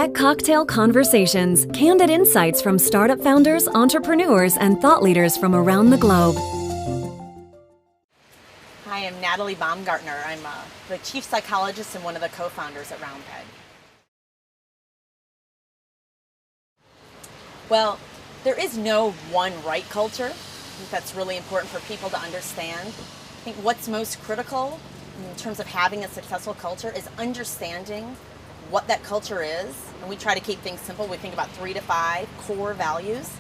Tech Cocktail Conversations, candid insights from startup founders, entrepreneurs, and thought leaders from around the globe. Hi, I'm Natalie Baumgartner. I'm the chief psychologist and one of the co-founders at RoundPegg. Well, there is no one right culture. I think that's really important for people to understand. I think what's most critical in terms of having a successful culture is understanding what that culture is. And we try to keep things simple. We think about 3 to 5 core values,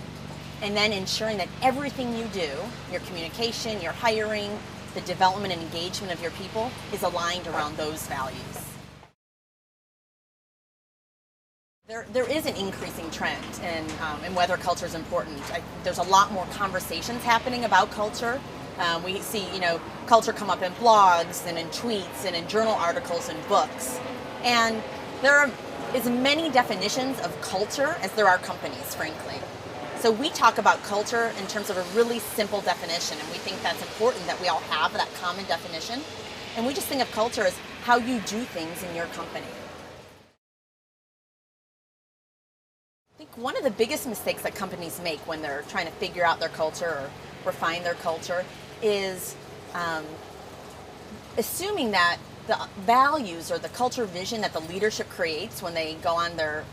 and then ensuring that everything you do, your communication, your hiring, the development and engagement of your people is aligned around those values. There is an increasing trend in whether culture is important. There's a lot more conversations happening about culture. We see, culture come up in blogs and in tweets and in journal articles and books. And there are as many definitions of culture as there are companies, frankly. So we talk about culture in terms of a really simple definition, and we think that's important that we all have that common definition. And we just think of culture as how you do things in your company. I think one of the biggest mistakes that companies make when they're trying to figure out their culture or refine their culture is assuming that the values or the culture vision that the leadership creates when they go on their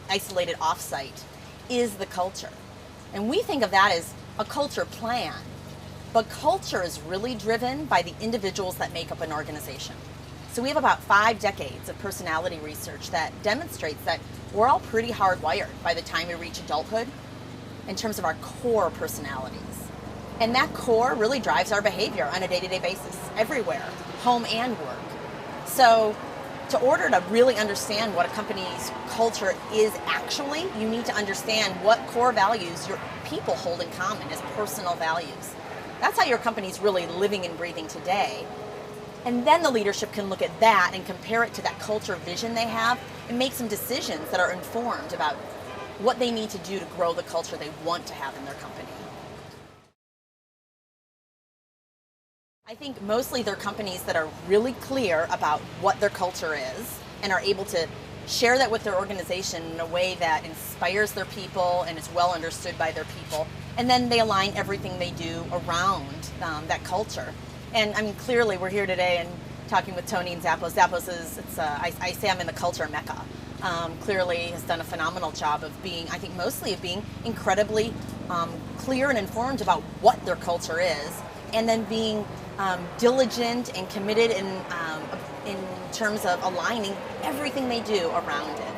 isolated offsite is the culture. And we think of that as a culture plan. But culture is really driven by the individuals that make up an organization. So we have about 5 decades of personality research that demonstrates that we're all pretty hardwired by the time we reach adulthood in terms of our core personalities. And that core really drives our behavior on a day-to-day basis, everywhere, home and work. So in order to really understand what a company's culture is actually, you need to understand what core values your people hold in common as personal values. That's how your company's really living and breathing today. And then the leadership can look at that and compare it to that culture vision they have and make some decisions that are informed about what they need to do to grow the culture they want to have in their company. I think mostly they're companies that are really clear about what their culture is and are able to share that with their organization in a way that inspires their people and is well understood by their people. And then they align everything they do around that culture. And I mean, clearly we're here today and talking with Tony and Zappos. Zappos is, I say I'm in the culture mecca. Clearly has done a phenomenal job of being, I think mostly of being incredibly clear and informed about what their culture is, and then being diligent and committed in terms of aligning everything they do around it.